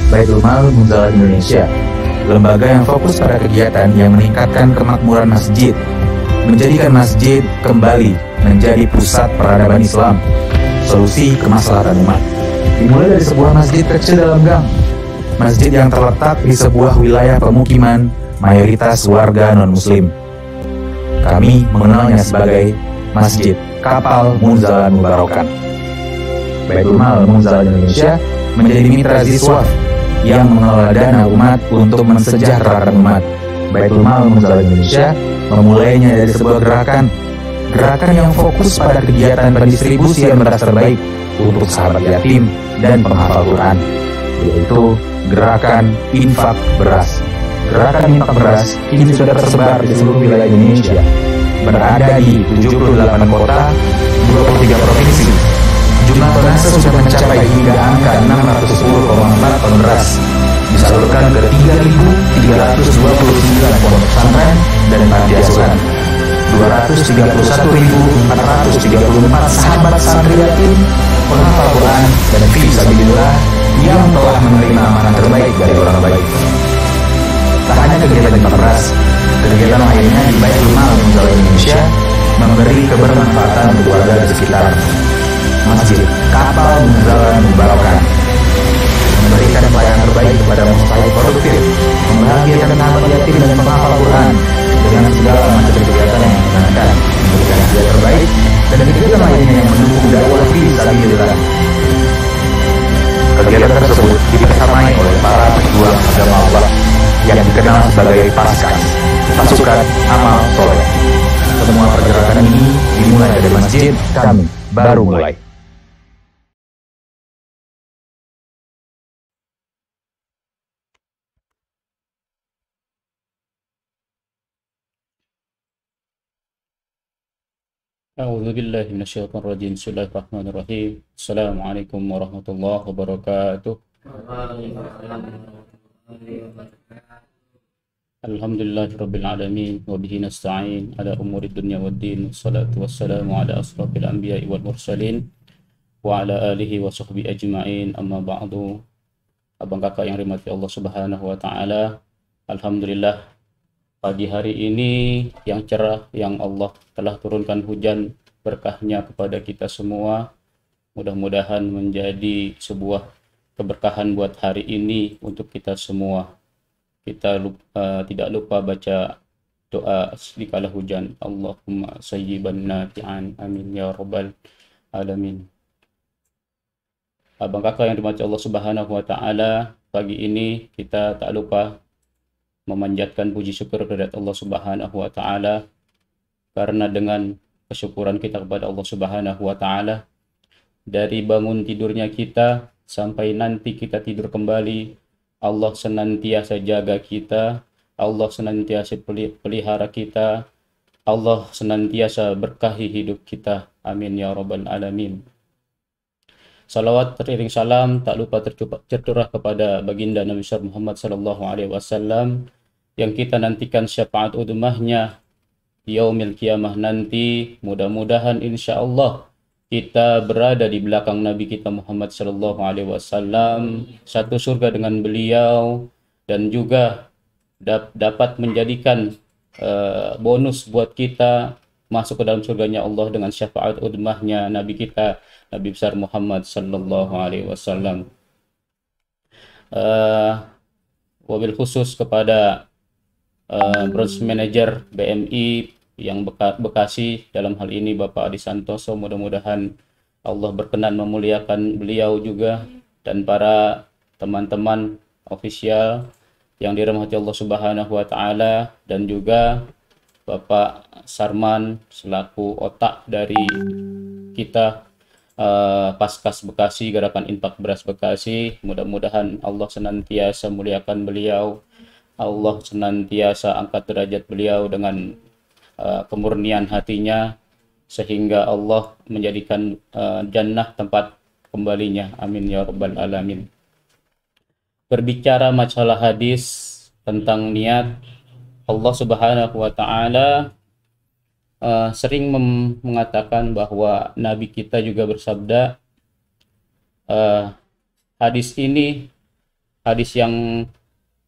Baitul Mal Munzalah Indonesia, lembaga yang fokus pada kegiatan yang meningkatkan kemakmuran masjid, menjadikan masjid kembali menjadi pusat peradaban Islam, solusi kemaslahatan umat. Dimulai dari sebuah masjid kecil dalam gang, masjid yang terletak di sebuah wilayah pemukiman mayoritas warga non-muslim. Kami mengenalnya sebagai Masjid Kapal Munzalah Mubarokan. Baitul Mal Munzalah Indonesia menjadi mitra Ziswaf yang mengelola dana umat untuk mensejahterakan umat. Baitul Mal Munzalah Indonesia memulainya dari sebuah gerakan yang fokus pada kegiatan pendistribusian beras terbaik untuk sahabat yatim dan penghafal Quran, yaitu gerakan infak beras. Gerakan infak beras kini sudah tersebar di seluruh wilayah Indonesia, berada di 78 kota, 23 provinsi. Jumlah tonase sudah mencapai hingga angka 610,4 ton beras, disalurkan ke 3.329 pondok pesantren dan panti asuhan, 231.434 sahabat santri yatim, penghafal Quran dan fisabilillah yang telah menerima amanah terbaik dari orang baik. Tak hanya kegiatan infak beras, kegiatan lainnya di Baitul Mal Munzalah Indonesia memberi kebermanfaatan untuk warga di sekitar. Masjid Kapal Munzalah Mubarokan memberikan pelayanan terbaik kepada mustahik produktif, membahagiakan sahabat yatim dan penghafal Quran dengan segala macam kegiatan yang menyenangkan, memberikan hadiah terbaik dan kegiatan lainnya yang mendukung dakwah fisabilillah. Kegiatan tersebut dibersamai oleh para pejuang agama Allah yang dikenal sebagai Paskas, Pasukan Amal Soleh. Semua pergerakan ini dimulai dari masjid kami baru mulai. A'udzu billahi minasyaitonir rajim. Bismillahirrahmanirrahim. Assalamualaikum warahmatullahi wabarakatuh. Alhamdulillahirabbil alamin wa bihi nasta'in ala umurid dunya waddin. Wassalatu wassalamu ala asrofil anbiya'i wal mursalin wa ala alihi wa sahbihi ajma'in. Amma ba'du. Abang kakak yang dirahmati Allah Subhanahu wa taala, alhamdulillah pagi hari ini yang cerah, yang Allah telah turunkan hujan berkahnya kepada kita semua. Mudah-mudahan menjadi sebuah keberkahan buat hari ini untuk kita semua. Kita tidak lupa baca doa di kala hujan. Allahumma sayyiban nafi'an, amin ya rabbal alamin. Abang kakak yang dirahmati Allah Subhanahu wa taala, pagi ini kita tak lupa memanjatkan puji syukur kepada Allah Subhanahu wa taala, karena dengan kesyukuran kita kepada Allah Subhanahu wa taala, dari bangun tidurnya kita sampai nanti kita tidur kembali, Allah senantiasa jaga kita, Allah senantiasa pelihara kita, Allah senantiasa berkahi hidup kita. Amin ya rabbal alamin. Salawat teriring salam tak lupa tercurah kepada baginda Nabi Muhammad sallallahu alaihi wasallam yang kita nantikan syafaat udmahnya di yaumil kiamah nanti. Mudah-mudahan insyaallah kita berada di belakang Nabi kita Muhammad sallallahu alaihi wasallam, satu surga dengan beliau, dan juga dapat menjadikan bonus buat kita masuk ke dalam surganya Allah dengan syafaat udmahnya Nabi kita, Nabi besar Muhammad sallallahu alaihi wasallam. Wabil khusus kepada branch manager BMI yang Bekasi, dalam hal ini Bapak Adi Santoso, mudah-mudahan Allah berkenan memuliakan beliau juga, dan para teman-teman ofisial yang dirahmati Allah Subhanahu wa taala, dan juga Bapak Sarman selaku otak dari kita Paskas Bekasi, Gerakan Infak Beras Bekasi. Mudah-mudahan Allah senantiasa muliakan beliau, Allah senantiasa angkat derajat beliau dengan kemurnian hatinya, sehingga Allah menjadikan jannah tempat kembalinya. Amin ya rabbal alamin. Berbicara masalah hadis tentang niat, Allah Subhanahu wa taala sering mengatakan bahwa Nabi kita juga bersabda, hadis ini hadis yang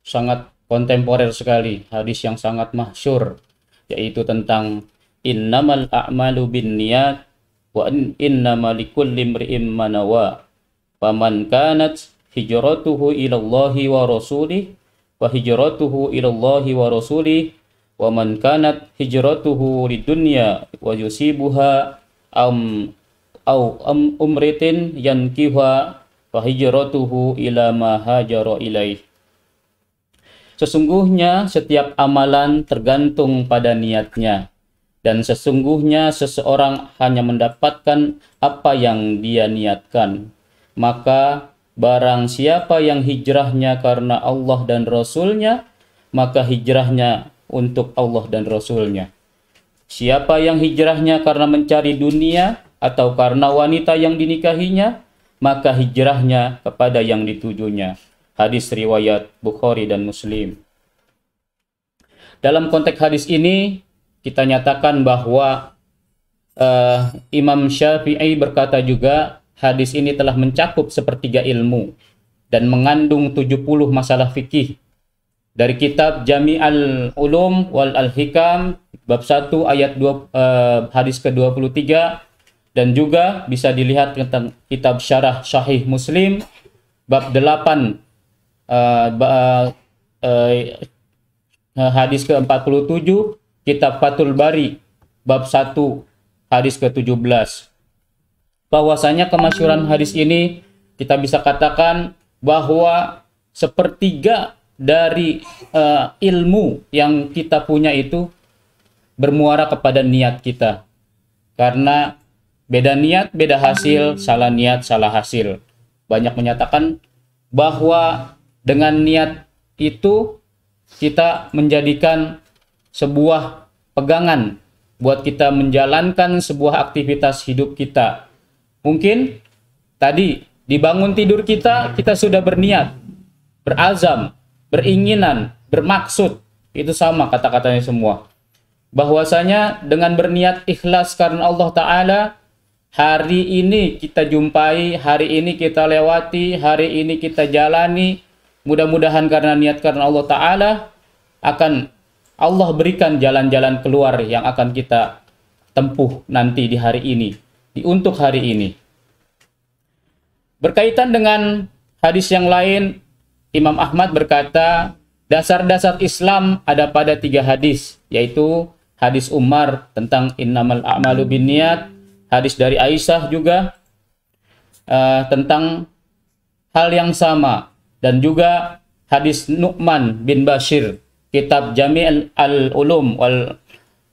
sangat kontemporer sekali, hadis yang sangat masyhur, yaitu tentang innamal a'malu binniyat wa innamal likulli imri'in ma nawa. Faman kanat hijratuhu ilallahi wa rasulih wa hijratuhu ilallahi wa rasulih wa man kanat hijratuhu lidunya wa yusibuha umritin yankiha fa hijratuhu ila ma hajara ilaih. Sesungguhnya setiap amalan tergantung pada niatnya, dan sesungguhnya seseorang hanya mendapatkan apa yang dia niatkan. Maka barang siapa yang hijrahnya karena Allah dan Rasulnya, maka hijrahnya untuk Allah dan Rasulnya. Siapa yang hijrahnya karena mencari dunia atau karena wanita yang dinikahinya, maka hijrahnya kepada yang ditujunya. Hadis riwayat Bukhari dan Muslim. Dalam konteks hadis ini, kita nyatakan bahwa Imam Syafi'i berkata juga, hadis ini telah mencakup sepertiga ilmu dan mengandung 70 masalah fikih. Dari kitab Jami'al Ulum wal Al-Hikam, bab 1 ayat 2, hadis ke-23, dan juga bisa dilihat tentang kitab Syarah Sahih Muslim, bab 8, hadis ke-47, kitab Fathul Bari, bab 1, hadis ke-17. Bahwasanya kemasyhuran hadis ini kita bisa katakan bahwa sepertiga dari ilmu yang kita punya itu bermuara kepada niat kita. Karena beda niat, beda hasil, salah niat, salah hasil. Banyak menyatakan bahwa dengan niat itu kita menjadikan sebuah pegangan buat kita menjalankan sebuah aktivitas hidup kita. Mungkin tadi dibangun tidur kita sudah berniat, berazam, beringinan, bermaksud. Itu sama kata-katanya semua. Bahwasanya dengan berniat ikhlas karena Allah Ta'ala, hari ini kita jumpai, hari ini kita lewati, hari ini kita jalani. Mudah-mudahan karena niat karena Allah Ta'ala, akan Allah berikan jalan-jalan keluar yang akan kita tempuh nanti di hari ini, untuk hari ini. Berkaitan dengan hadis yang lain, Imam Ahmad berkata, dasar-dasar Islam ada pada 3 hadis, yaitu hadis Umar tentang innamal a'malu binniyat, hadis dari Aisyah juga tentang hal yang sama, dan juga hadis Nu'man bin Bashir, kitab Jami' al-Ulum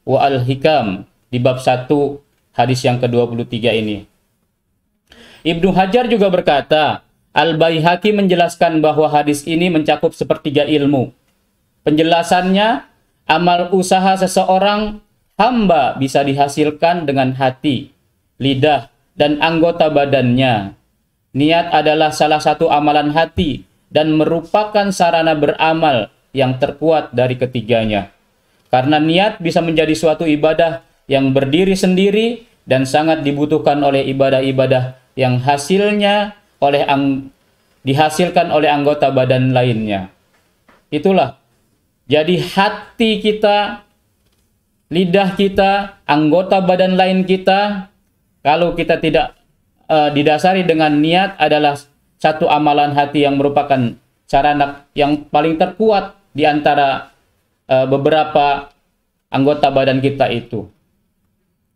wa al-Hikam, di bab 1, hadis yang ke-23 ini. Ibnu Hajar juga berkata, Al-Baihaqi menjelaskan bahwa hadis ini mencakup sepertiga ilmu. Penjelasannya, amal usaha seseorang hamba bisa dihasilkan dengan hati, lidah, dan anggota badannya. Niat adalah salah satu amalan hati dan merupakan sarana beramal yang terkuat dari ketiganya. Karena niat bisa menjadi suatu ibadah yang berdiri sendiri dan sangat dibutuhkan oleh ibadah-ibadah yang hasilnya dihasilkan oleh anggota badan lainnya. Itulah. Jadi hati kita, lidah kita, anggota badan lain kita, kalau kita tidak didasari dengan niat, adalah satu amalan hati yang merupakan sarana yang paling terkuat di antara beberapa anggota badan kita itu.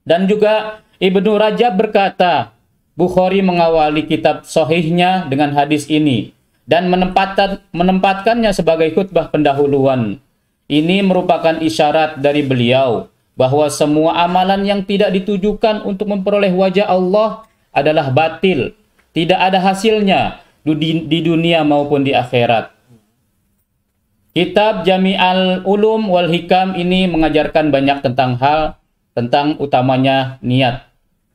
Dan juga Ibnu Rajab berkata, Bukhari mengawali kitab sahihnya dengan hadis ini dan menempatkannya sebagai khutbah pendahuluan. Ini merupakan isyarat dari beliau bahwa semua amalan yang tidak ditujukan untuk memperoleh wajah Allah adalah batil, tidak ada hasilnya di dunia maupun di akhirat. Kitab Jami'al Ulum wal Hikam ini mengajarkan banyak tentang utamanya niat.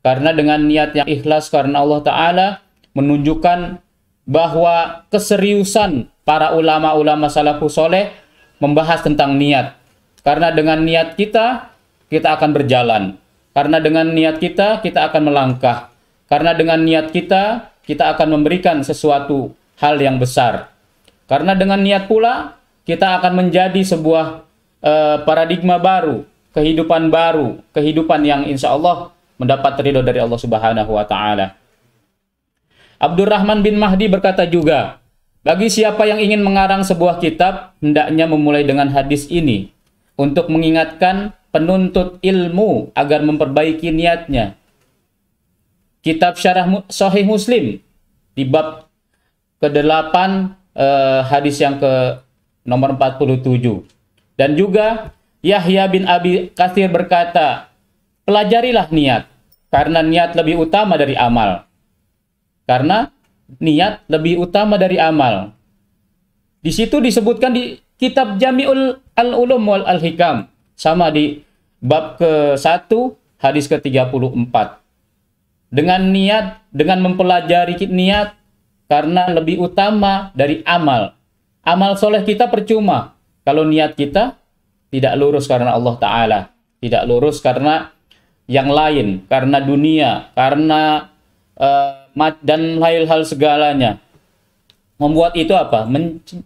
Karena dengan niat yang ikhlas karena Allah Ta'ala menunjukkan bahwa keseriusan para ulama-ulama salafus soleh membahas tentang niat. Karena dengan niat kita akan berjalan. Karena dengan niat kita akan melangkah. Karena dengan niat kita akan memberikan sesuatu hal yang besar. Karena dengan niat pula kita akan menjadi sebuah paradigma baru, kehidupan yang insya Allah mendapat ridho dari Allah Subhanahu wa Ta'ala. Abdurrahman bin Mahdi berkata juga, bagi siapa yang ingin mengarang sebuah kitab, hendaknya memulai dengan hadis ini untuk mengingatkan penuntut ilmu agar memperbaiki niatnya. Kitab Syarah Sahih Muslim di bab ke-8 hadis yang ke nomor 47. Dan juga Yahya bin Abi Katsir berkata, pelajarilah niat, karena niat lebih utama dari amal. Karena niat lebih utama dari amal. Di situ disebutkan di kitab Jami'ul Al-Ulum wal Al-Hikam. Sama di bab ke-1 hadis ke-34. Dengan niat, dengan mempelajari niat, karena lebih utama dari amal. Amal soleh kita percuma kalau niat kita tidak lurus karena Allah Ta'ala. Tidak lurus karena yang lain, karena dunia, karena dan hal-hal segalanya. Membuat itu apa?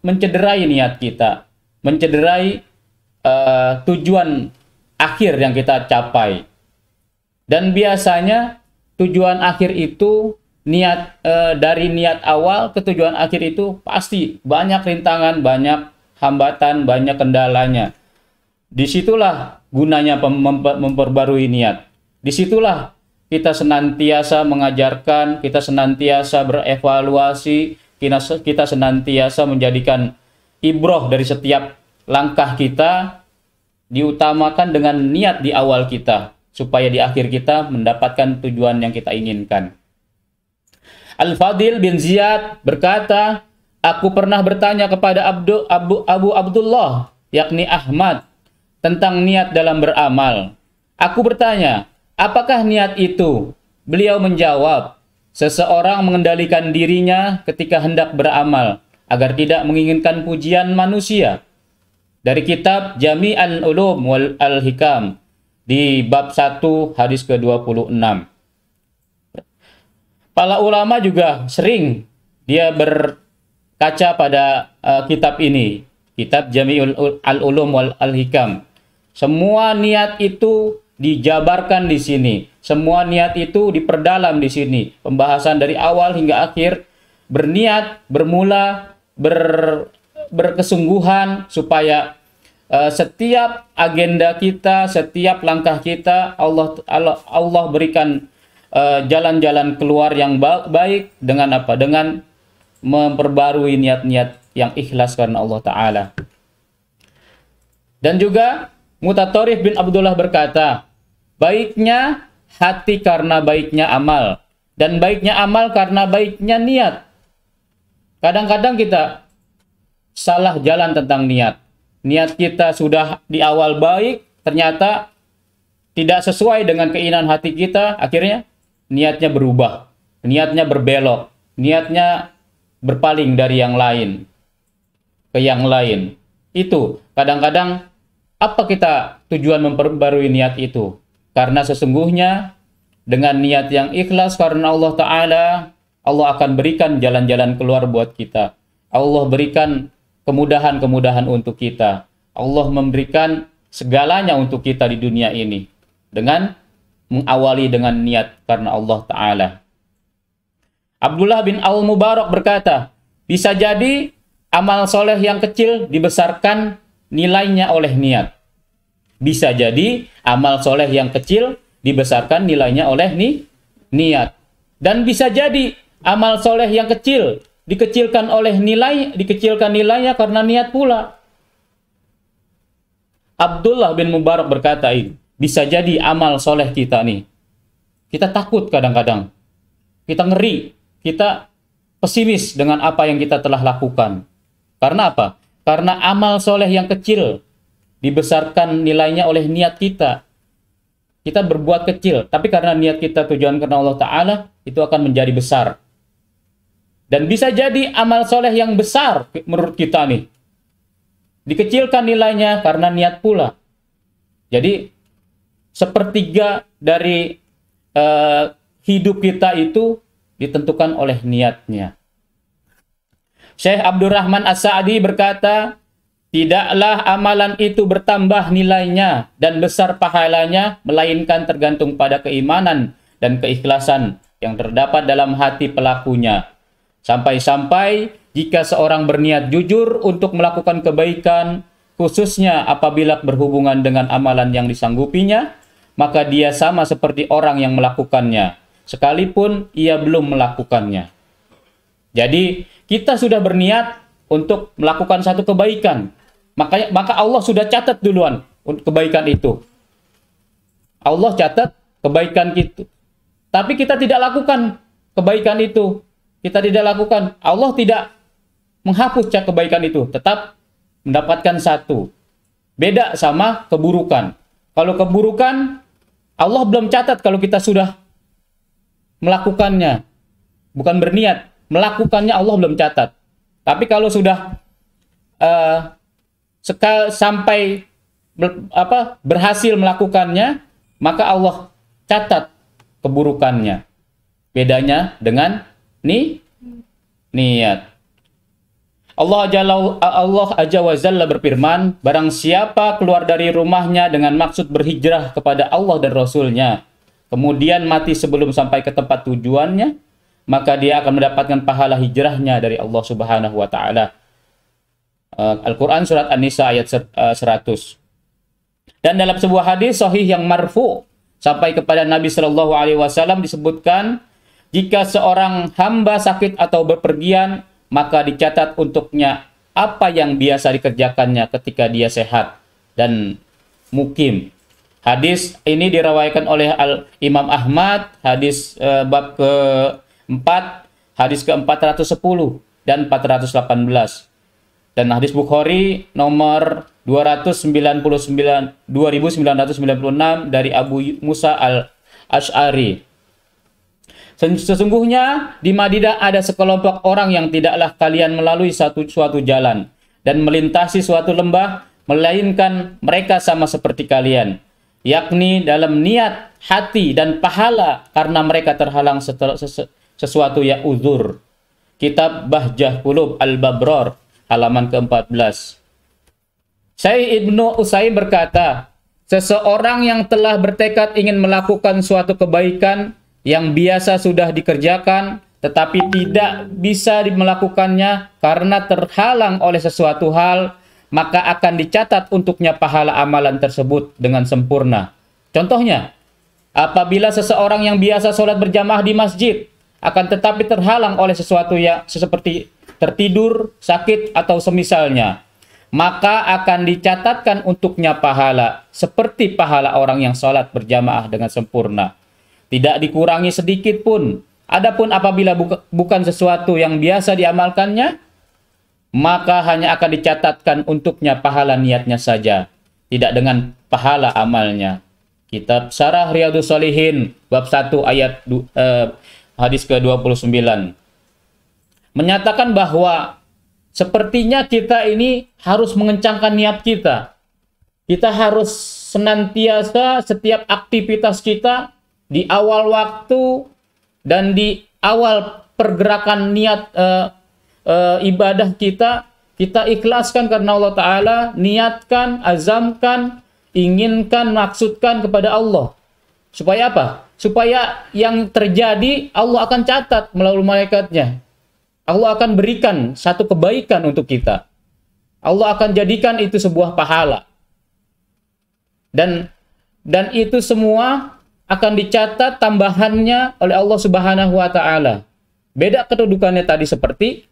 Mencederai niat kita, mencederai tujuan akhir yang kita capai. Dan biasanya tujuan akhir itu dari niat awal ke tujuan akhir itu pasti banyak rintangan, banyak hambatan, banyak kendalanya. Disitulah gunanya memperbarui niat. Disitulah kita senantiasa mengajarkan, kita senantiasa berevaluasi, kita senantiasa menjadikan ibroh dari setiap langkah kita, diutamakan dengan niat di awal kita, supaya di akhir kita mendapatkan tujuan yang kita inginkan. Al-Fadil bin Ziyad berkata, aku pernah bertanya kepada Abu Abdullah, yakni Ahmad, tentang niat dalam beramal. Aku bertanya, apakah niat itu? Beliau menjawab, seseorang mengendalikan dirinya ketika hendak beramal, agar tidak menginginkan pujian manusia. Dari kitab Jami'ul Ulum wal Al-Hikam, di bab 1 hadis ke-26. Para ulama juga sering dia berkaca pada kitab ini, kitab Jami'ul Ulum wal Al-Hikam. Semua niat itu dijabarkan di sini. Semua niat itu diperdalam di sini. Pembahasan dari awal hingga akhir, berniat, bermula, berkesungguhan supaya setiap agenda kita, setiap langkah kita, Allah berikan jalan-jalan keluar yang baik dengan apa? Dengan memperbarui niat-niat yang ikhlas karena Allah Ta'ala. Dan juga Mutatarif bin Abdullah berkata, baiknya hati karena baiknya amal, dan baiknya amal karena baiknya niat. Kadang-kadang kita salah jalan tentang niat. Niat kita sudah di awal baik, ternyata tidak sesuai dengan keinginan hati kita, akhirnya niatnya berubah, niatnya berbelok, niatnya berpaling dari yang lain ke yang lain. Itu kadang-kadang apa kita tujuan memperbarui niat itu? Karena sesungguhnya dengan niat yang ikhlas karena Allah Ta'ala, Allah akan berikan jalan-jalan keluar buat kita. Allah berikan kemudahan-kemudahan untuk kita. Allah memberikan segalanya untuk kita di dunia ini. Dengan mengawali dengan niat karena Allah Ta'ala. Abdullah bin Al-Mubarak berkata, bisa jadi amal soleh yang kecil dibesarkan nilainya oleh niat. Bisa jadi amal soleh yang kecil dibesarkan nilainya oleh niat. Dan bisa jadi amal soleh yang kecil dikecilkan nilainya karena niat pula. Abdullah bin Mubarak berkata ini, bisa jadi amal soleh kita nih, kita takut kadang-kadang, kita ngeri, kita pesimis dengan apa yang kita telah lakukan. Karena apa? Karena amal soleh yang kecil dibesarkan nilainya oleh niat kita. Kita berbuat kecil, tapi karena niat kita tujuan karena Allah Ta'ala, itu akan menjadi besar. Dan bisa jadi amal soleh yang besar menurut kita nih, dikecilkan nilainya karena niat pula. Jadi sepertiga dari hidup kita itu ditentukan oleh niatnya. Syekh Abdurrahman As-Sa'di berkata, tidaklah amalan itu bertambah nilainya dan besar pahalanya, melainkan tergantung pada keimanan dan keikhlasan yang terdapat dalam hati pelakunya. Sampai-sampai jika seorang berniat jujur untuk melakukan kebaikan, khususnya apabila berhubungan dengan amalan yang disanggupinya, maka dia sama seperti orang yang melakukannya, sekalipun ia belum melakukannya. Jadi, kita sudah berniat untuk melakukan satu kebaikan, maka Allah sudah catat duluan untuk kebaikan itu. Allah catat kebaikan itu. Tapi kita tidak lakukan kebaikan itu. Kita tidak lakukan. Allah tidak menghapus kebaikan itu. Tetap mendapatkan satu. Beda sama keburukan. Kalau keburukan, Allah belum catat kalau kita sudah melakukannya. Bukan berniat. Melakukannya Allah belum catat. Tapi kalau sudah sampai berhasil melakukannya, maka Allah catat keburukannya. Bedanya dengan niat. Allah Azza wa Jalla berfirman, barang siapa keluar dari rumahnya dengan maksud berhijrah kepada Allah dan Rasulnya, kemudian mati sebelum sampai ke tempat tujuannya, maka dia akan mendapatkan pahala hijrahnya dari Allah Subhanahu wa Ta'ala. Al-Quran surat An-Nisa ayat 100. Dan dalam sebuah hadis sahih yang marfu sampai kepada Nabi Shallallahu Alaihi Wasallam disebutkan, jika seorang hamba sakit atau berpergian, maka dicatat untuknya apa yang biasa dikerjakannya ketika dia sehat dan mukim. Hadis ini diriwayatkan oleh Imam Ahmad, hadis bab ke-4, hadis ke-410 dan 418. Dan hadis Bukhari nomor 2996 dari Abu Musa al-Ash'ari. Sesungguhnya di Madinah ada sekelompok orang yang tidaklah kalian melalui suatu jalan dan melintasi suatu lembah, melainkan mereka sama seperti kalian, yakni dalam niat, hati, dan pahala, karena mereka terhalang sesuatu yang uzur. Kitab Bahjah Qulub Al-Babrar, halaman ke-14. Syekh Ibnu Utsaimin berkata, seseorang yang telah bertekad ingin melakukan suatu kebaikan yang biasa sudah dikerjakan, tetapi tidak bisa melakukannya karena terhalang oleh sesuatu hal, maka akan dicatat untuknya pahala amalan tersebut dengan sempurna. Contohnya, apabila seseorang yang biasa sholat berjamaah di masjid, akan tetapi terhalang oleh sesuatu yang seperti tertidur, sakit, atau semisalnya, maka akan dicatatkan untuknya pahala seperti pahala orang yang sholat berjamaah dengan sempurna. Tidak dikurangi sedikit pun. Adapun apabila bukan sesuatu yang biasa diamalkannya, maka hanya akan dicatatkan untuknya pahala niatnya saja, tidak dengan pahala amalnya. Kitab Syarah Riyadhus Shalihin bab 1 ayat hadis ke-29 menyatakan bahwa sepertinya kita ini harus mengencangkan niat kita. Kita harus senantiasa setiap aktivitas kita di awal waktu dan di awal pergerakan niat ibadah kita ikhlaskan karena Allah Ta'ala, niatkan, azamkan, inginkan, maksudkan kepada Allah. Supaya apa? Supaya yang terjadi Allah akan catat melalui malaikatnya. Allah akan berikan satu kebaikan untuk kita. Allah akan jadikan itu sebuah pahala. Dan itu semua akan dicatat tambahannya oleh Allah Subhanahu wa Ta'ala. Beda kedudukannya tadi seperti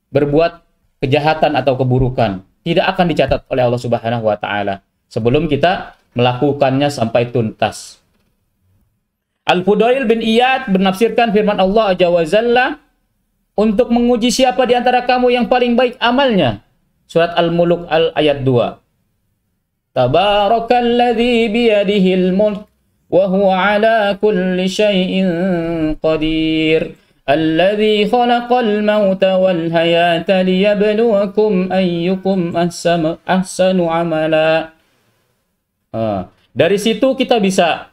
berbuat kejahatan atau keburukan. Tidak akan dicatat oleh Allah Subhanahu wa Ta'ala sebelum kita melakukannya sampai tuntas. Al-Fudail bin Iyad menafsirkan firman Allah Azza wa Jalla untuk menguji siapa di antara kamu yang paling baik amalnya. Surat Al-Mulk ayat 2. Tabarakalladzi biyadihil mulk wa huwa ala kulli syai'in qadir. Alladzi khalaqal mauta wal hayata liyabluwakum ayyukum ahsanu amala. Dari situ kita bisa,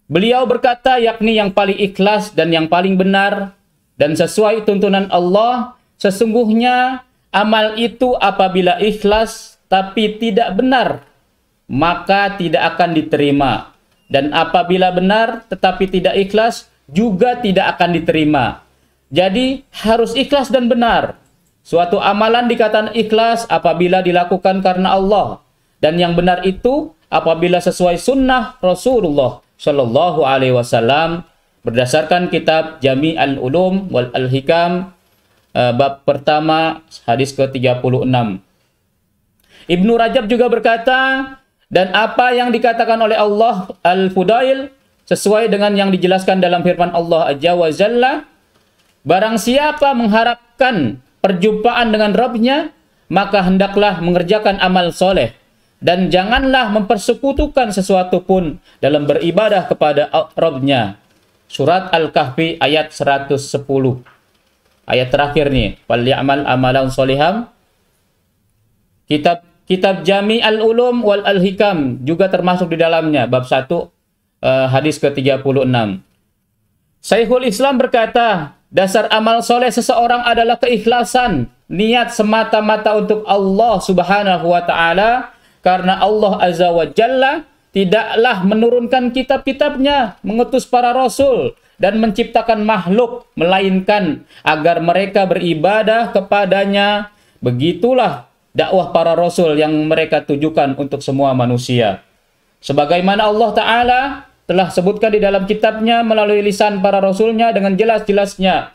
beliau berkata, yakni yang paling ikhlas dan yang paling benar dan sesuai tuntunan Allah, Sesungguhnya amal itu apabila ikhlas tapi tidak benar, maka tidak akan diterima. Dan apabila benar tetapi tidak ikhlas, juga tidak akan diterima. Jadi harus ikhlas dan benar. Suatu amalan dikatakan ikhlas apabila dilakukan karena Allah. Dan yang benar itu apabila sesuai sunnah Rasulullah Shallallahu Alaihi Wasallam berdasarkan kitab Jami'ul Ulum wal Hikam bab pertama hadis ke-36. Ibnu Rajab juga berkata, dan apa yang dikatakan oleh Allah Al-Fudail sesuai dengan yang dijelaskan dalam firman Allah Azza wa Jalla, barang siapa mengharapkan perjumpaan dengan Rabb-Nya, maka hendaklah mengerjakan amal soleh dan janganlah mempersekutukan sesuatu pun dalam beribadah kepada Rabb-Nya. Surat Al-Kahfi ayat 110. Ayat terakhir nih, wal ya'mal amalan soliham. Kitab Jami'ul Ulum wal Hikam juga termasuk di dalamnya, bab 1 hadis ke-36. Syekhul Islam berkata, dasar amal soleh seseorang adalah keikhlasan, niat semata-mata untuk Allah Subhanahu wa Ta'ala, karena Allah Azza wa Jalla tidaklah menurunkan kitab-kitabnya, mengutus para rasul dan menciptakan makhluk, melainkan agar mereka beribadah kepadanya. Begitulah dakwah para rasul yang mereka tujukan untuk semua manusia. Sebagaimana Allah Ta'ala telah sebutkan di dalam kitabnya melalui lisan para rasulnya dengan jelas-jelasnya.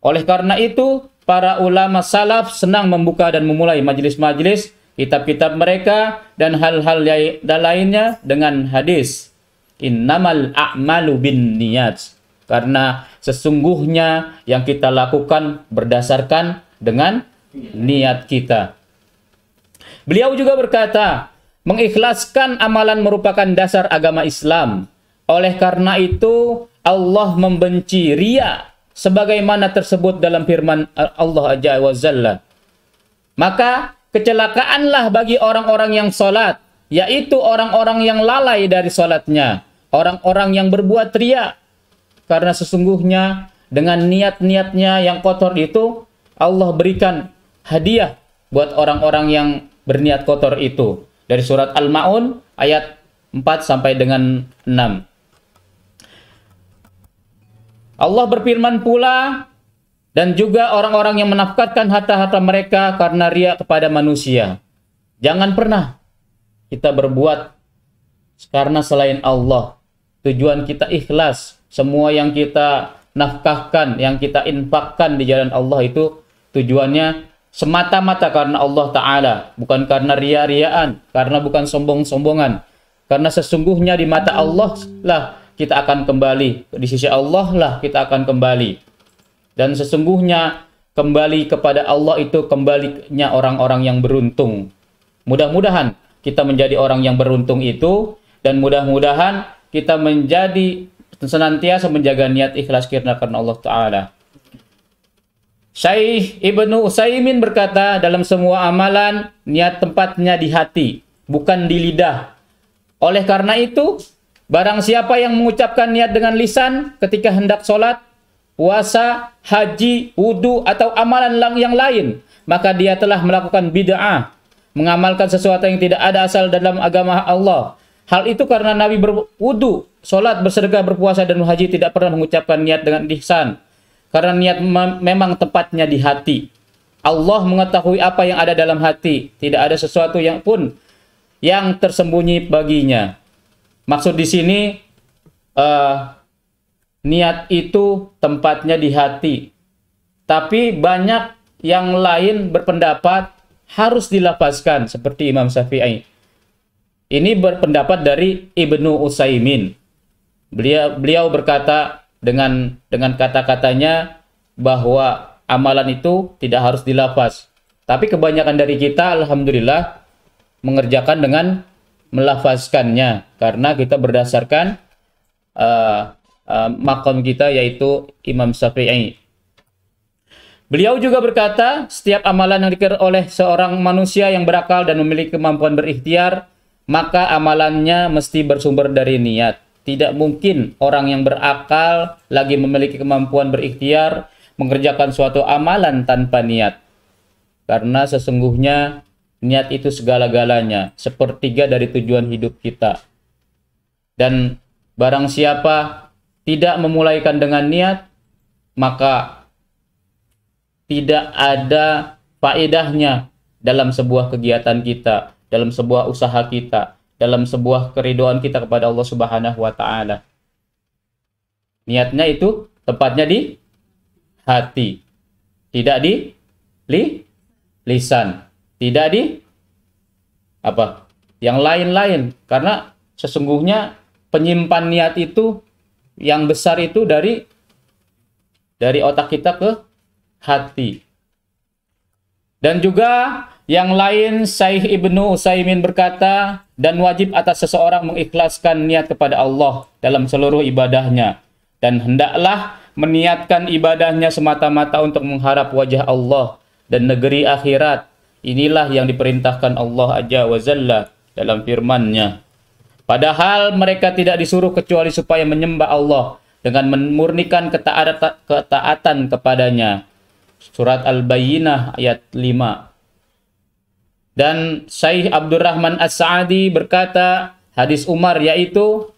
Oleh karena itu, para ulama salaf senang membuka dan memulai majelis-majelis kitab-kitab mereka dan hal-hal lainnya dengan hadis innamal a'malu bin niyat, karena sesungguhnya yang kita lakukan berdasarkan dengan niat kita. Beliau juga berkata, mengikhlaskan amalan merupakan dasar agama Islam. Oleh karena itu, Allah membenci riya sebagaimana tersebut dalam firman Allah Azza wa Jalla. Maka kecelakaanlah bagi orang-orang yang salat, yaitu orang-orang yang lalai dari salatnya, orang-orang yang berbuat riya. Karena sesungguhnya dengan niat-niatnya yang kotor itu, Allah berikan hadiah buat orang-orang yang berniat kotor itu. Dari surat Al-Ma'un ayat 4 sampai dengan 6. Allah berfirman pula, dan juga orang-orang yang menafkatkan harta-harta mereka karena riya kepada manusia. Jangan pernah kita berbuat karena selain Allah. Tujuan kita ikhlas. Semua yang kita nafkahkan, yang kita infakkan di jalan Allah itu tujuannya semata-mata karena Allah Ta'ala. Bukan karena ria-riaan, karena bukan sombong-sombongan. Karena sesungguhnya di mata Allah lah kita akan kembali. Di sisi Allah lah kita akan kembali. Dan sesungguhnya kembali kepada Allah itu kembalinya orang-orang yang beruntung. Mudah-mudahan kita menjadi orang yang beruntung itu, dan mudah-mudahan kita menjadi senantiasa menjaga niat ikhlas karena Allah Ta'ala. Syekh Ibnu Utsaimin berkata, dalam semua amalan, niat tempatnya di hati, bukan di lidah. Oleh karena itu, barang siapa yang mengucapkan niat dengan lisan ketika hendak sholat, puasa, haji, wudu, atau amalan yang lain, maka dia telah melakukan bid'ah, mengamalkan sesuatu yang tidak ada asal dalam agama Allah. Hal itu karena Nabi berwudu, sholat, bersedekah, berpuasa, dan haji tidak pernah mengucapkan niat dengan lisan. Karena niat memang tepatnya di hati. Allah mengetahui apa yang ada dalam hati. Tidak ada sesuatu yang pun yang tersembunyi baginya. Maksud di sini, niat itu tempatnya di hati. Tapi banyak yang lain berpendapat harus dilafazkan, seperti Imam Syafi'i. Ini berpendapat dari Ibnu Utsaimin. Beliau berkata dengan kata-katanya bahwa amalan itu tidak harus dilafaz. Tapi kebanyakan dari kita, alhamdulillah, mengerjakan dengan melafazkannya. Karena kita berdasarkan maqam kita, yaitu Imam Syafi'i. Beliau juga berkata, setiap amalan yang dikir oleh seorang manusia yang berakal dan memiliki kemampuan berikhtiar, maka amalannya mesti bersumber dari niat. Tidak mungkin orang yang berakal lagi memiliki kemampuan berikhtiar mengerjakan suatu amalan tanpa niat. Karena sesungguhnya niat itu segala-galanya, sepertiga dari tujuan hidup kita. Dan barang siapa tidak memulaikan dengan niat, maka tidak ada faedahnya dalam sebuah kegiatan kita, dalam sebuah usaha kita, dalam sebuah keridhaan kita kepada Allah Subhanahu wa taala. Niatnya itu tepatnya di hati, tidak di lisan, tidak di apa? Yang lain-lain, karena sesungguhnya penyimpan niat itu yang besar itu dari otak kita ke hati. Dan juga yang lain, Syekh Ibnu Utsaimin berkata, dan wajib atas seseorang mengikhlaskan niat kepada Allah dalam seluruh ibadahnya, dan hendaklah meniatkan ibadahnya semata-mata untuk mengharap wajah Allah dan negeri akhirat. Inilah yang diperintahkan Allah Azza wa Jalla dalam firman-Nya. Padahal mereka tidak disuruh kecuali supaya menyembah Allah dengan memurnikan ketaatan kepadanya. Surat Al-Bayyinah ayat 5. Dan Syekh Abdurrahman As-Sa'di berkata, hadis Umar yaitu,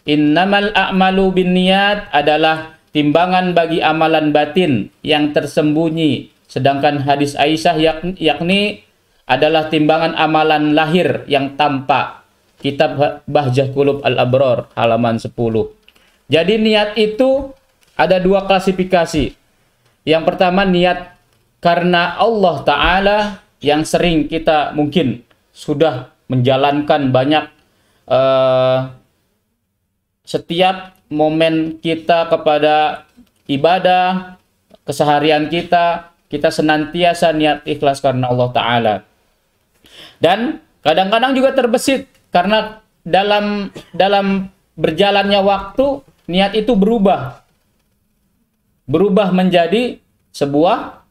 innamal a'malu binniyat adalah timbangan bagi amalan batin yang tersembunyi. Sedangkan hadis Aisyah yakni adalah timbangan amalan lahir yang tampak. Kitab Bahjah Qulub Al-Abrar halaman 10. Jadi niat itu ada dua klasifikasi. Yang pertama niat karena Allah Ta'ala yang sering kita mungkin sudah menjalankan banyak setiap momen kita kepada ibadah, keseharian kita senantiasa niat ikhlas karena Allah Ta'ala. Dan kadang-kadang juga terbesit karena dalam berjalannya waktu niat itu berubah menjadi sebuah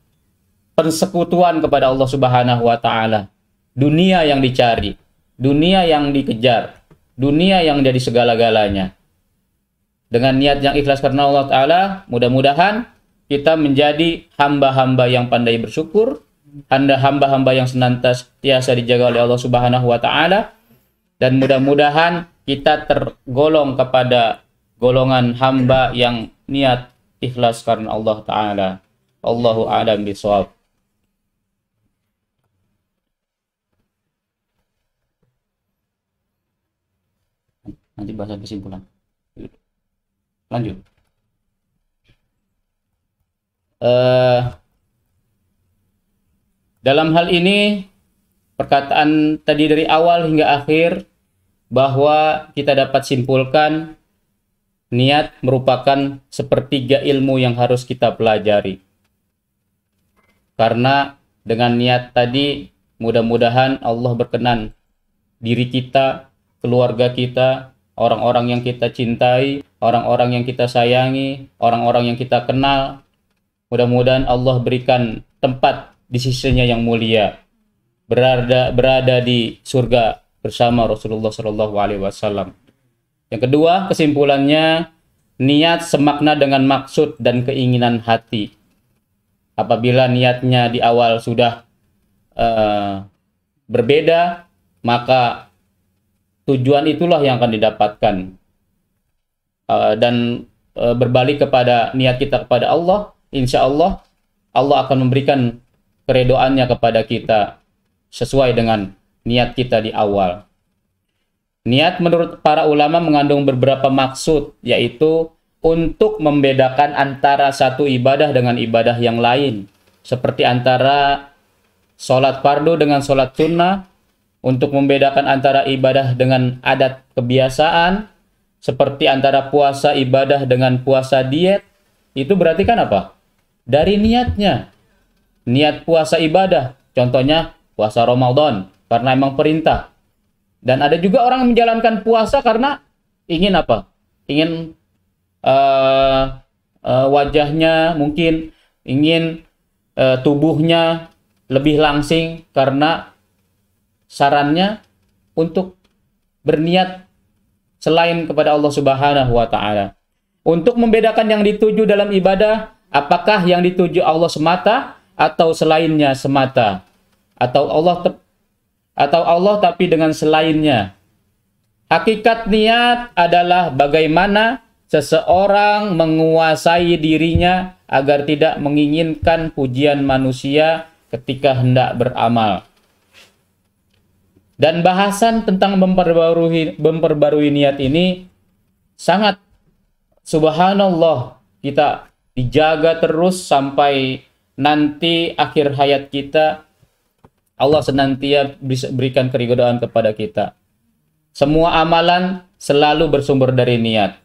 persekutuan kepada Allah Subhanahu wa taala. Dunia yang dicari, dunia yang dikejar, dunia yang jadi segala-galanya. Dengan niat yang ikhlas karena Allah Ta'ala, mudah-mudahan kita menjadi hamba-hamba yang pandai bersyukur, hamba-hamba yang senantiasa dijaga oleh Allah Subhanahu wa Ta'ala, dan mudah-mudahan kita tergolong kepada golongan hamba yang niat ikhlas karena Allah Ta'ala. Allahu a'lam bishawab. Nanti bahas kesimpulan. Lanjut. Dalam hal ini, perkataan tadi dari awal hingga akhir, bahwa kita dapat simpulkan niat merupakan sepertiga ilmu yang harus kita pelajari. Karena dengan niat tadi, mudah-mudahan Allah berkenan diri kita, keluarga kita, orang-orang yang kita cintai, orang-orang yang kita sayangi, orang-orang yang kita kenal, mudah-mudahan Allah berikan tempat di sisinya yang mulia, berada di surga bersama Rasulullah SAW. Yang kedua, kesimpulannya, niat semakna dengan maksud dan keinginan hati. Apabila niatnya di awal sudah berbeda, maka tujuan itulah yang akan didapatkan. Dan berbalik kepada niat kita kepada Allah, insya Allah, Allah akan memberikan keredoannya kepada kita sesuai dengan niat kita di awal. Niat menurut para ulama mengandung beberapa maksud, yaitu untuk membedakan antara satu ibadah dengan ibadah yang lain. Seperti antara sholat fardu dengan sholat sunnah, untuk membedakan antara ibadah dengan adat kebiasaan, seperti antara puasa ibadah dengan puasa diet. Itu berarti kan apa? Dari niatnya. Niat puasa ibadah, contohnya puasa Ramadan, karena emang perintah. Dan ada juga orang yang menjalankan puasa karena ingin apa? Ingin wajahnya mungkin, ingin tubuhnya lebih langsing, karena sarannya untuk berniat selain kepada Allah Subhanahu wa Ta'ala. Untuk membedakan yang dituju dalam ibadah Apakah yang dituju Allah semata atau selainnya semata? Atau Allah tapi dengan selainnya? Hakikat niat adalah bagaimana seseorang menguasai dirinya agar tidak menginginkan pujian manusia ketika hendak beramal. Dan bahasan tentang memperbarui niat ini sangat, subhanallah, kita dijaga terus sampai nanti akhir hayat kita. Allah senantiasa berikan keridhaan kepada kita. Semua amalan selalu bersumber dari niat.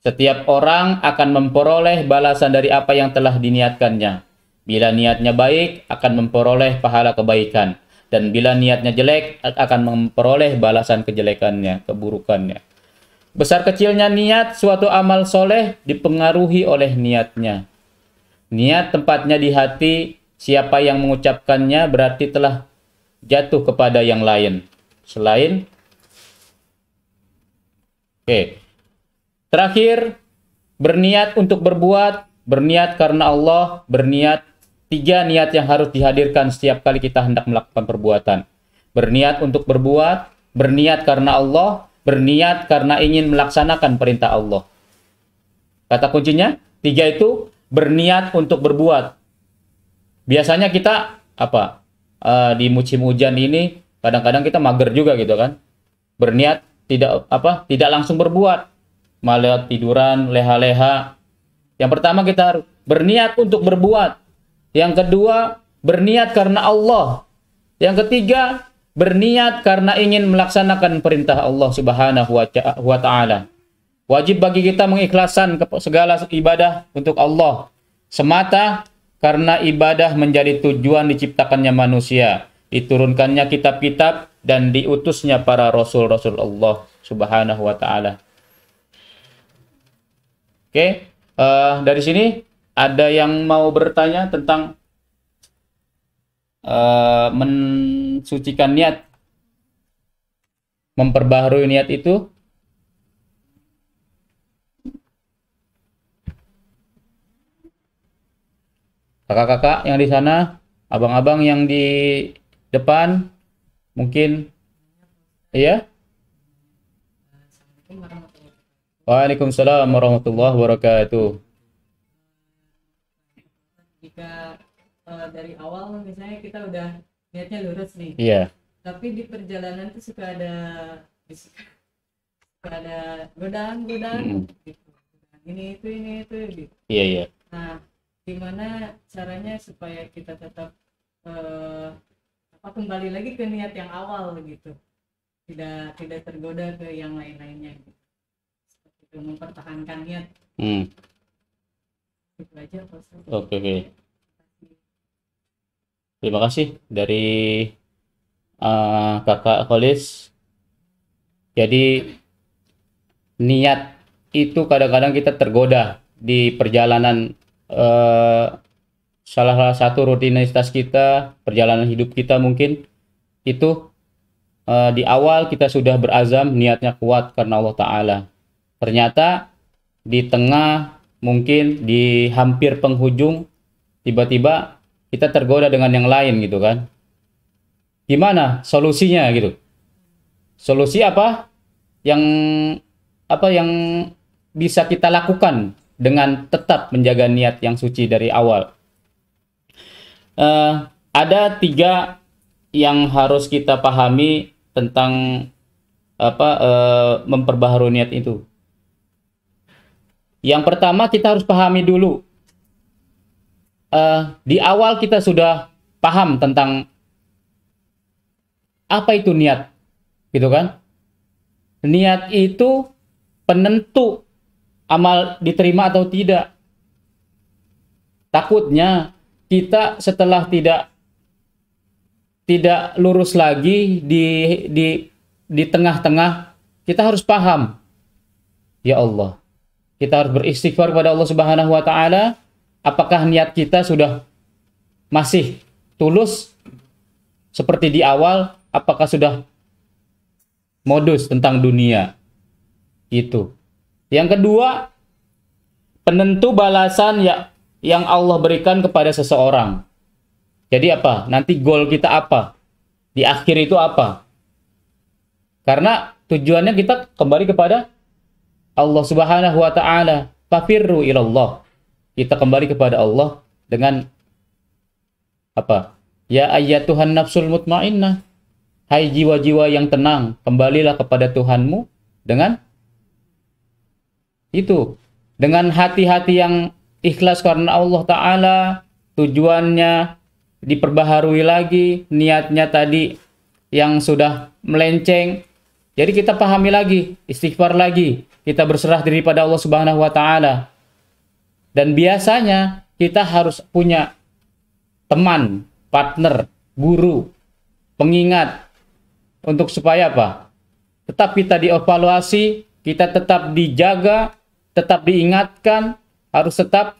Setiap orang akan memperoleh balasan dari apa yang telah diniatkannya. Bila niatnya baik, akan memperoleh pahala kebaikan. Dan bila niatnya jelek, akan memperoleh balasan kejelekannya, keburukannya. Besar kecilnya niat suatu amal soleh dipengaruhi oleh niatnya. Niat tempatnya di hati, siapa yang mengucapkannya berarti telah jatuh kepada yang lain. Selain. Oke. Terakhir, berniat untuk berbuat, berniat karena Allah, berniat. 3 niat yang harus dihadirkan setiap kali kita hendak melakukan perbuatan. Berniat untuk berbuat, berniat karena Allah, berniat karena ingin melaksanakan perintah Allah. Kata kuncinya, 3 itu berniat untuk berbuat. Biasanya kita di musim hujan ini kadang-kadang kita mager juga gitu kan. Berniat tidak langsung berbuat, malah tiduran, leha-leha. Yang pertama kita harus berniat untuk berbuat. Yang kedua, berniat karena Allah. Yang ketiga, berniat karena ingin melaksanakan perintah Allah Subhanahu wa Ta'ala. Wajib bagi kita mengikhlaskan segala ibadah untuk Allah semata, karena ibadah menjadi tujuan diciptakannya manusia, diturunkannya kitab-kitab, dan diutusnya para rasul-rasul Allah Subhanahu wa Ta'ala. Oke, dari sini ada yang mau bertanya tentang mensucikan niat, memperbaharui niat itu? Kakak-kakak yang di sana, abang-abang yang di depan, mungkin, iya? Waalaikumsalam warahmatullahi wabarakatuh. Jika dari awal misalnya kita udah niatnya lurus nih, Iya. tapi di perjalanan tuh suka ada godaan gitu. Ini itu gitu. Iya. Nah, gimana caranya supaya kita tetap kembali lagi ke niat yang awal gitu, tidak tergoda ke yang lain-lainnya gitu. Seperti itu, mempertahankan niat. Itu aja, Pak. Oke. Terima kasih dari Kakak Kholis. Jadi niat itu kadang-kadang kita tergoda di perjalanan salah satu rutinitas kita, perjalanan hidup kita mungkin itu di awal kita sudah berazam, niatnya kuat karena Allah Ta'ala. Ternyata di tengah, mungkin di hampir penghujung, tiba-tiba kita tergoda dengan yang lain gitu kan. Gimana solusinya gitu? Solusi apa yang bisa kita lakukan dengan tetap menjaga niat yang suci dari awal? Ada 3 yang harus kita pahami tentang memperbaharui niat itu. Yang pertama, kita harus pahami dulu. Di awal kita sudah paham tentang apa itu niat, gitu kan? Niat itu penentu amal diterima atau tidak. Takutnya kita setelah tidak lurus lagi di tengah-tengah, kita harus paham, ya Allah, kita harus beristighfar kepada Allah Subhanahu wa Ta'ala. Apakah niat kita sudah masih tulus seperti di awal? Apakah sudah modus tentang dunia? Itu. Yang kedua, penentu balasan yang Allah berikan kepada seseorang. Jadi apa? Nanti goal kita apa? Di akhir itu apa? Karena tujuannya kita kembali kepada Allah Subhanahu wa taala. Fafirru ilallah. Kita kembali kepada Allah dengan apa? Ya ayyatuhan nafsul mutmainnah. Hai jiwa-jiwa yang tenang, kembalilah kepada Tuhanmu dengan itu. Dengan hati-hati yang ikhlas karena Allah Ta'ala, tujuannya diperbaharui lagi, niatnya tadi yang sudah melenceng. Jadi kita pahami lagi, istighfar lagi, kita berserah diri pada Allah Subhanahu wa taala. Dan biasanya kita harus punya teman, partner, guru, pengingat untuk supaya apa? Tetap kita dievaluasi, kita tetap dijaga, tetap diingatkan, harus tetap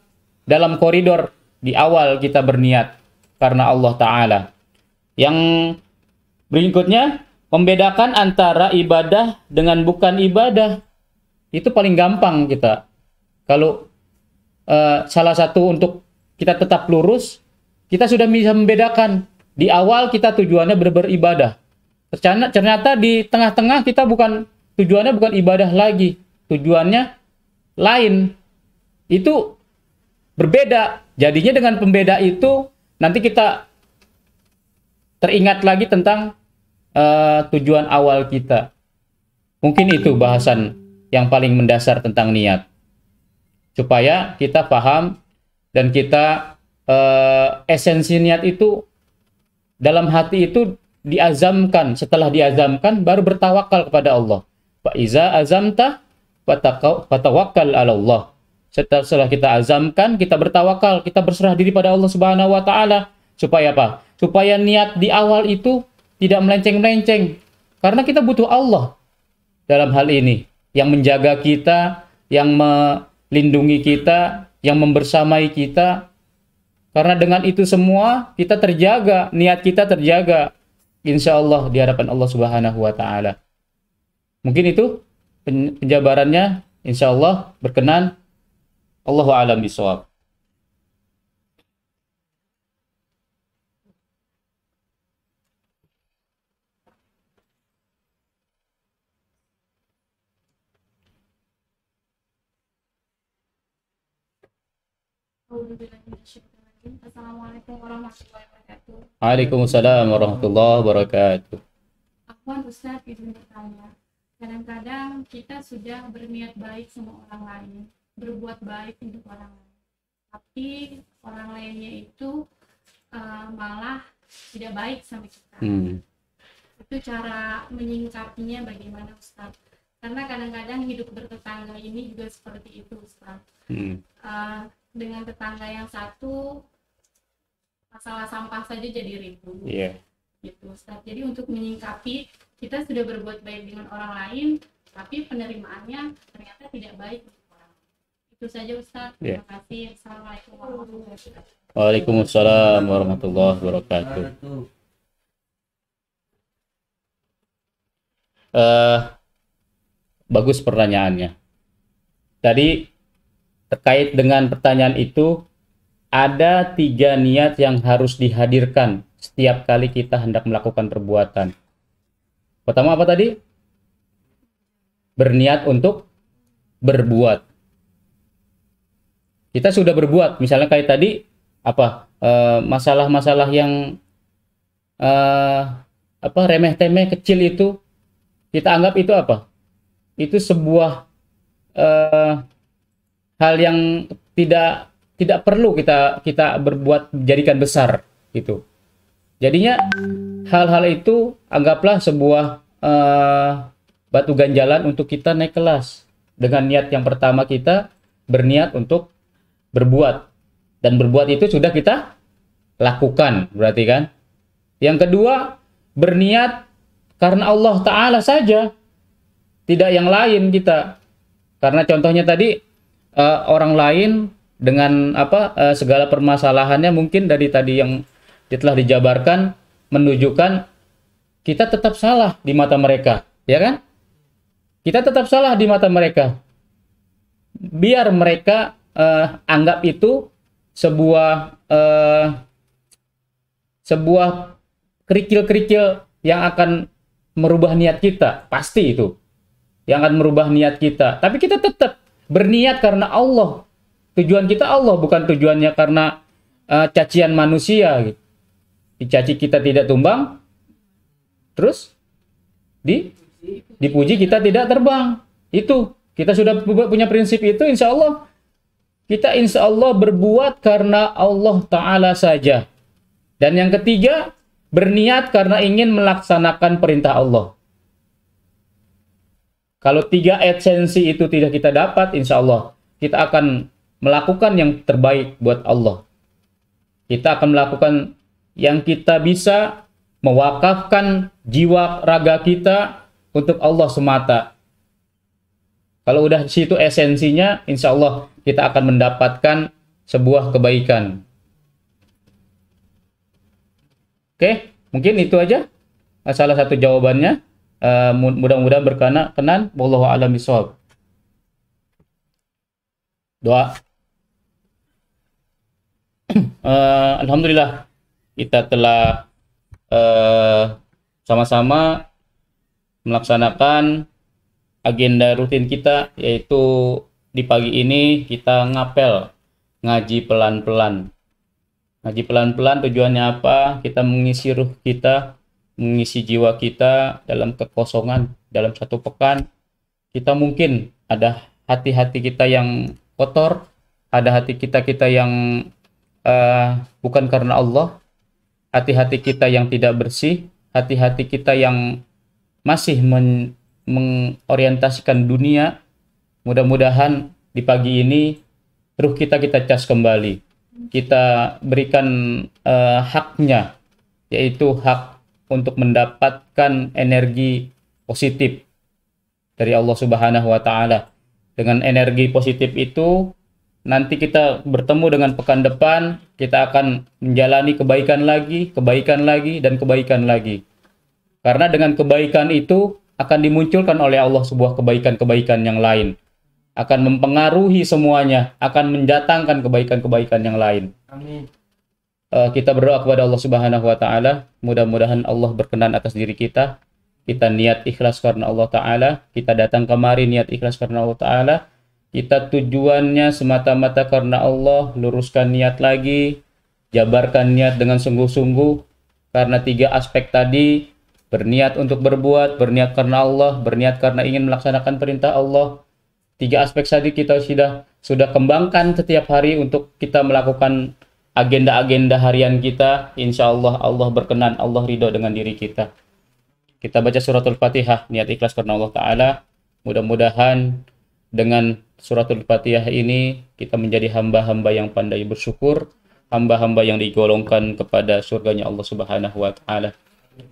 dalam koridor di awal kita berniat karena Allah Ta'ala. Yang berikutnya, membedakan antara ibadah dengan bukan ibadah. Itu paling gampang kita. Kalau salah satu untuk kita tetap lurus, kita sudah bisa membedakan. Di awal kita tujuannya beribadah. Ternyata di tengah-tengah kita tujuannya bukan ibadah lagi. Tujuannya lain. Itu berbeda. Jadinya dengan pembeda itu nanti kita teringat lagi tentang tujuan awal kita. Mungkin itu bahasan yang paling mendasar tentang niat. Supaya kita paham dan kita esensi niat itu dalam hati itu diazamkan. Setelah diazamkan baru bertawakal kepada Allah. Fa iza azamta fatawakkal 'ala Allah. Setelah kita azamkan, kita bertawakal, kita berserah diri pada Allah Subhanahu wa taala. Supaya apa? Supaya niat di awal itu tidak melenceng-melenceng. Karena kita butuh Allah dalam hal ini, yang menjaga kita, yang melindungi kita, yang membersamai kita. Karena dengan itu semua kita terjaga, niat kita terjaga. Insya Allah di hadapan Allah Subhanahu wa taala. Mungkin itu penjabarannya, insya Allah berkenan. Allahu a'lam bishawab. Assalamualaikum warahmatullahi wabarakatuh. Waalaikumsalam warahmatullahi wabarakatuh. Afwan Ustaz, izin bertanya. Kadang-kadang kita sudah berniat baik sama orang lain, berbuat baik untuk orang lain, tapi orang lainnya itu malah tidak baik sama kita. Itu cara menyingkapinya bagaimana Ustaz? Karena kadang-kadang hidup bertetangga ini juga seperti itu Ustaz. Dengan tetangga yang satu, masalah sampah saja jadi ribut. Gitu Ustaz. Jadi untuk menyingkapi, kita sudah berbuat baik dengan orang lain, tapi penerimaannya ternyata tidak baik untuk orang lain. Itu saja Ustaz. Terima kasih. Assalamualaikum warahmatullahi wabarakatuh. Waalaikumsalam warahmatullahi wabarakatuh. Bagus pertanyaannya. Tadi terkait dengan pertanyaan itu, ada 3 niat yang harus dihadirkan setiap kali kita hendak melakukan perbuatan. Pertama apa tadi? Berniat untuk berbuat. Kita sudah berbuat, misalnya kayak tadi masalah-masalah yang remeh-temeh kecil itu, kita anggap itu apa? Itu sebuah hal yang tidak perlu kita berbuat jadikan besar gitu. Jadinya hal-hal itu anggaplah sebuah batu ganjalan untuk kita naik kelas. Dengan niat yang pertama kita berniat untuk berbuat, dan berbuat itu sudah kita lakukan, berarti kan. Yang kedua, berniat karena Allah Ta'ala saja, tidak yang lain kita. Karena contohnya tadi orang lain dengan segala permasalahannya, mungkin dari tadi yang telah dijabarkan menunjukkan kita tetap salah di mata mereka, ya kan? Kita tetap salah di mata mereka. Biar mereka anggap itu sebuah sebuah kerikil-kerikil yang akan merubah niat kita, pasti itu yang akan merubah niat kita. Tapi kita tetap berniat karena Allah. Tujuan kita Allah, bukan tujuannya karena cacian manusia gitu. Dicaci kita tidak tumbang, terus dipuji kita tidak terbang. Itu kita sudah punya prinsip itu, insya Allah kita berbuat karena Allah Ta'ala saja. Dan yang ketiga, berniat karena ingin melaksanakan perintah Allah. Kalau 3 esensi itu tidak kita dapat, insya Allah kita akan melakukan yang terbaik buat Allah. Kita akan melakukan yang kita bisa, mewakafkan jiwa raga kita untuk Allah semata. Kalau udah di situ esensinya, insya Allah kita akan mendapatkan sebuah kebaikan. Oke, mungkin itu aja salah satu jawabannya. Mudah-mudahan berkenan. Wallahu a'lam bishawab. Doa. Alhamdulillah kita telah sama-sama melaksanakan agenda rutin kita, yaitu di pagi ini kita ngapel, ngaji pelan-pelan. Ngaji pelan-pelan tujuannya apa? Kita mengisi ruh kita, mengisi jiwa kita dalam kekosongan. Dalam satu pekan kita mungkin ada hati-hati kita yang kotor, ada hati kita yang bukan karena Allah, hati-hati kita yang tidak bersih, hati-hati kita yang masih mengorientasikan dunia. Mudah-mudahan di pagi ini ruh kita cas kembali, kita berikan haknya, yaitu hak untuk mendapatkan energi positif dari Allah Subhanahu wa Ta'ala. Dengan energi positif itu, nanti kita bertemu dengan pekan depan, kita akan menjalani kebaikan lagi, dan kebaikan lagi. Karena dengan kebaikan itu akan dimunculkan oleh Allah sebuah kebaikan-kebaikan yang lain. Akan mempengaruhi semuanya, akan mendatangkan kebaikan-kebaikan yang lain. Amin. Kita berdoa kepada Allah Subhanahu wa Ta'ala, mudah-mudahan Allah berkenan atas diri kita. Kita niat ikhlas karena Allah Ta'ala, kita datang kemari niat ikhlas karena Allah Ta'ala, kita tujuannya semata-mata karena Allah. Luruskan niat lagi, jabarkan niat dengan sungguh-sungguh, karena 3 aspek tadi, berniat untuk berbuat, berniat karena Allah, berniat karena ingin melaksanakan perintah Allah. 3 aspek tadi kita sudah kembangkan setiap hari untuk kita melakukan agenda-agenda harian kita. Insya Allah Allah berkenan, Allah ridho dengan diri kita. Kita baca suratul Fatihah, niat ikhlas karena Allah Ta'ala. Mudah-mudahan dengan suratul Fatihah ini kita menjadi hamba-hamba yang pandai bersyukur, hamba-hamba yang digolongkan kepada surganya Allah Subhanahu wa Ta'ala.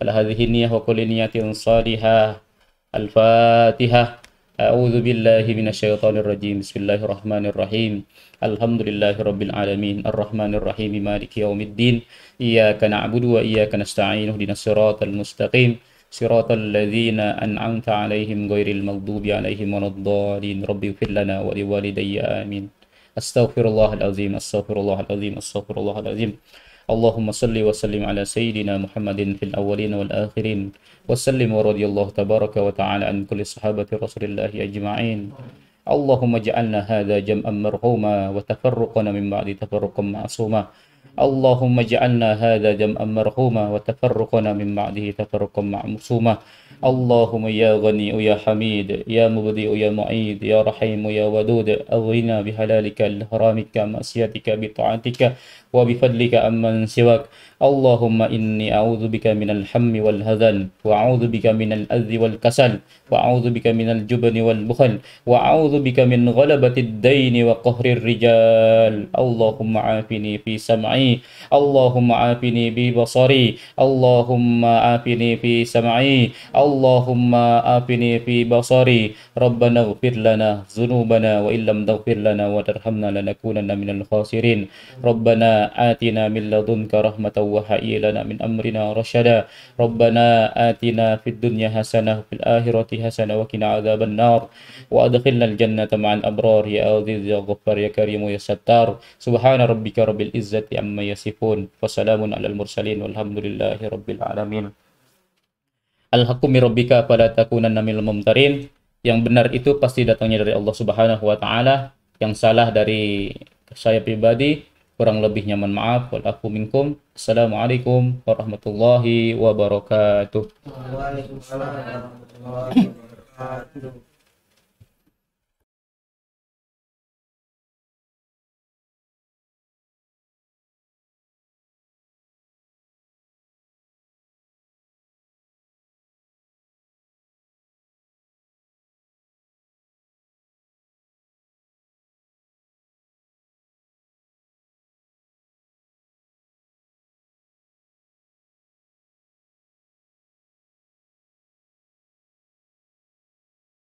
Ala hadhihi niyyah wa kulli niyatin salihah. Al-Fatihah. A'udzu billahi minasyaitonir rajim. Bismillahirrahmanirrahim. Alhamdulillahi rabbil alamin. Arrahmanir rahim. Maliki yaumiddin. Iyyaka na'budu wa iyyaka nasta'in. Ihdinas siratal mustaqim. Siratal ladzina an'amta 'alaihim ghairil maghdubi 'alaihim waladdallin. Rabbighfir lana wa liwalidayya amin. Astaghfirullahal azim. Astaghfirullahal azim. Astaghfirullahal azim. Allahumma salli wa sallim ala sayyidina Muhammadin fil awwalin wal akhirin wa sallim wa radiyallahu tabaraka wa ta'ala an kulli sahabati rasulillahi ajma'in. Allahumma ja'alna hadha jam'an marhuma wa tafarruqana min ba'di tafarruqan ma'suma. Allahumma ja'alna hadha jam'an marhuma wa tafarruqana min ba'dihi tafarruqan ma'suma. Allahumma ya ghani ya hamid ya mubdi ya mu'id ya rahim ya wadud aghina bihalalika al-haramika ma'siyatika bi ta'atika wa bi fadlika amman siwak. Allahumma inni a'udzu bika minal hammi wal hazan wa a'udzu bika minal adzi wal kasal wa a'udzu bika minal jubni wal bukhl wa a'udzu bika min ghalabatid daini wa qahrir rijal. Allahumma afini fi sam'i sam'i, Allahumma afini bi basari, Allahumma afini fi sam'i, Allahumma afini fi basari, Rabbana ighfir lana dzunubana wa illam taghfir lana wa tarhamna lanakunanna minal khasirin. Rabbana atina min ladunka rahmatan wa hayyi lana min amrina rasyada. Rabbana atina fid dunya hasanah fil akhirati hasanah wa qina adzaban nar wa adkhilnal jannata ma'al abrar ya aziz ya ghaffar ya karim ya sattar. Subhana rabbika rabbil izzati amma yasifun wa salamun alal mursalin walhamdulillahi rabbil alamin. Al-haqqu min rabbika fala takunanna minal mumtarin. Yang benar itu pasti datangnya dari Allah Subhanahu wa taala. Yang salah dari saya pribadi, kurang lebihnya mohon maaf. Wal afu minkum. Assalamualaikum warahmatullahi wabarakatuh. Waalaikumsalam warahmatullahi wabarakatuh.